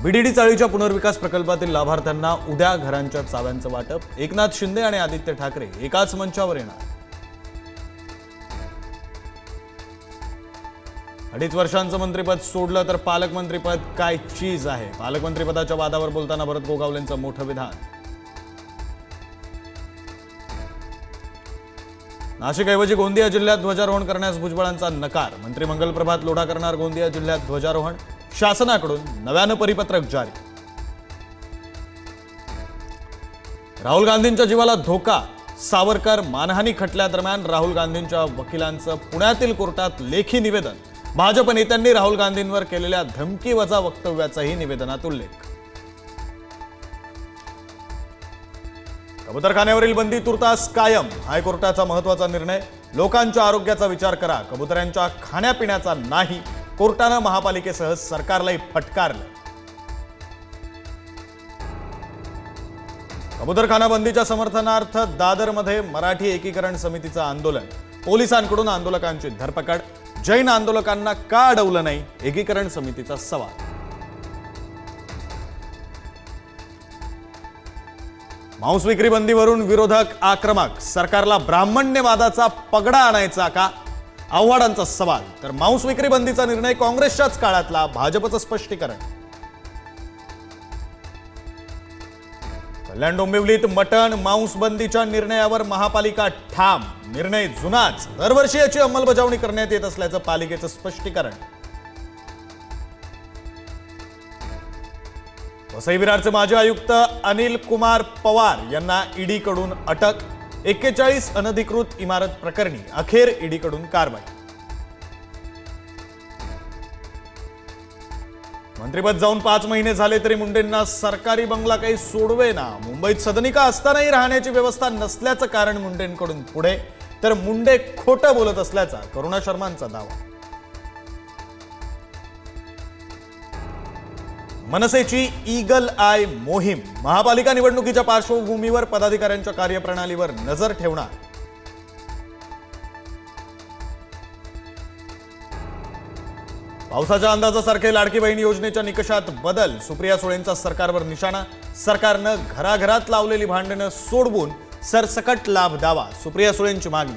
VDD चाळीच्या पुनर्विकास प्रकल्पातील लाभार्थ्यांना उद्या घरांच्या चाव्यांचं वाटप. एकनाथ शिंदे आणि आदित्य ठाकरे एकाच मंचावर येणार. 2.5 वर्षांचं मंत्रिपद सोडलं तर पालकमंत्रीपद काय चीज आहे. पालकमंत्रीपदाच्या वादावर बोलताना भरत गोगावलेंचं मोठं विधान. नाशिकऐवजी गोंदिया जिल्ह्यात ध्वजारोहण करण्यास भुजबळांचा नकार. मंत्री मंगल प्रभात लोढा करणार गोंदिया जिल्ह्यात ध्वजारोहण. शासनाकडून नव्यानं परिपत्रक जारी. राहुल गांधींच्या जीवाला धोका. सावरकर मानहानी खटल्यादरम्यान राहुल गांधींच्या वकिलांचं पुण्यातील कोर्टात लेखी निवेदन. भाजप नेत्यांनी राहुल गांधींवर केलेल्या धमकीवजा वक्तव्याचाही निवेदनात उल्लेख. कबुतरखान्यावरील बंदी तुर्तास कायम. हायकोर्टाचा महत्त्वाचा निर्णय. लोकांच्या आरोग्याचा विचार करा, कबुतरांच्या खाण्यापिण्याचा नाही. कोर्टानं महापालिकेसह सरकारलाही फटकारलं. कबुतरखाना बंदीच्या समर्थनार्थ दादरमध्ये मराठी एकीकरण समितीचं आंदोलन. पोलिसांकडून आंदोलकांची धरपकड. जैन आंदोलकांना का अडवलं नाही, एकीकरण समितीचा सवाल. मांस विक्री बंदीवरून विरोधक आक्रमक. सरकारला ब्राह्मण्यवादाचा पगडा आणायचा का, आव्हाडांचा सवाल. तर मांस विक्री बंदीचा निर्णय काँग्रेसच्याच काळातला, भाजपचं स्पष्टीकरण. कल्याण डोंबिवलीत मटण मांस बंदीच्या निर्णयावर महापालिका ठाम. निर्णय जुनाच, दरवर्षी याची अंमलबजावणी करण्यात येत असल्याचं पालिकेचं स्पष्टीकरण. वसई विरारचे माजी आयुक्त अनिल कुमार पवार यांना ईडीकडून अटक. 41 अनधिकृत इमारत प्रकरणी अखेर ईडीकडून कारवाई. मंत्रिपद जाऊन 5 महिने झाले तरी मुंडेंना सरकारी बंगला काही सोडवेना. मुंबईत सदनिका असतानाही राहण्याची व्यवस्था नसल्याचं कारण मुंडेंकडून पुढे. तर मुंडे खोटं बोलत असल्याचा करुणा शर्मांचा दावा. मनसेची ईगल आय मोहीम. महापालिका निवडणुकीच्या पार्श्वभूमीवर पदाधिकाऱ्यांच्या कार्यप्रणालीवर नजर ठेवणार. पावसाच्या अंदाजासारखे लाडकी बहीण योजनेच्या निकषात बदल. सुप्रिया सुळेंचा सरकारवर निशाणा. सरकारनं घराघरात लावलेली भांडणं सोडवून सरसकट लाभ द्यावा, सुप्रिया सुळेंची मागणी.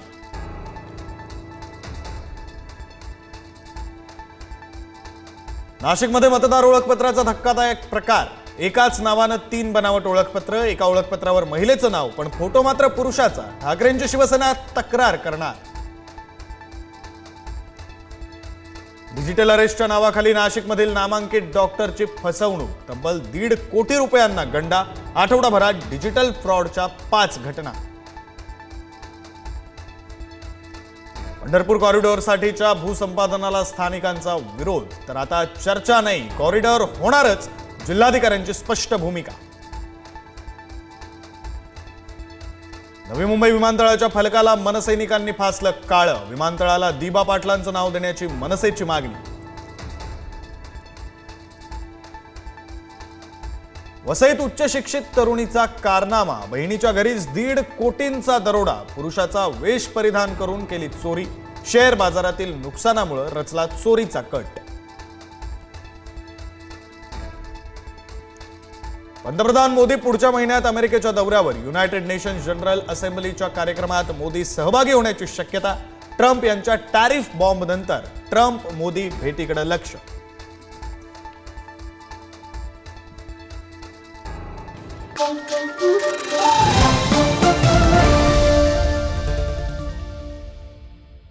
नाशिकमध्ये मतदार ओळखपत्राचा धक्कादायक प्रकार. एकाच नावानं 3 बनावट ओळखपत्र. एका ओळखपत्रावर महिलेचं नाव पण फोटो मात्र पुरुषाचा. ठाकरेंची शिवसेना तक्रार करणार. डिजिटल अरेस्टच्या नावाखाली नाशिकमधील नामांकित डॉक्टरची फसवणूक. तब्बल 1.5 कोटी रुपयांना गंडा. आठवडाभरात डिजिटल फ्रॉडच्या 5 घटना. पंढरपूर कॉरिडॉरसाठीच्या भूसंपादनाला स्थानिकांचा विरोध. तर आता चर्चा नाही, कॉरिडॉर होणारच, जिल्हाधिकाऱ्यांची स्पष्ट भूमिका. नवी मुंबई विमानतळाच्या फलकाला मनसैनिकांनी फासलं काळं. विमानतळाला दिबा पाटलांचं नाव देण्याची मनसेची मागणी. वसईत उच्च शिक्षित तरुणीचा कारनामा. बहिणीच्या घरीच 1.5 कोटींचा दरोडा. पुरुषाचा वेश परिधान करून केली चोरी. शेअर बाजारातील नुकसानामुळे रचला चोरीचा कट. पंतप्रधान मोदी पुढच्या महिन्यात अमेरिकेच्या दौऱ्यावर. युनायटेड नेशन्स जनरल असेंब्लीच्या कार्यक्रमात मोदी सहभागी होण्याची शक्यता. ट्रम्प यांच्या टॅरिफ बॉम्ब नंतर ट्रम्प मोदी भेटीकडे लक्ष. Thank you.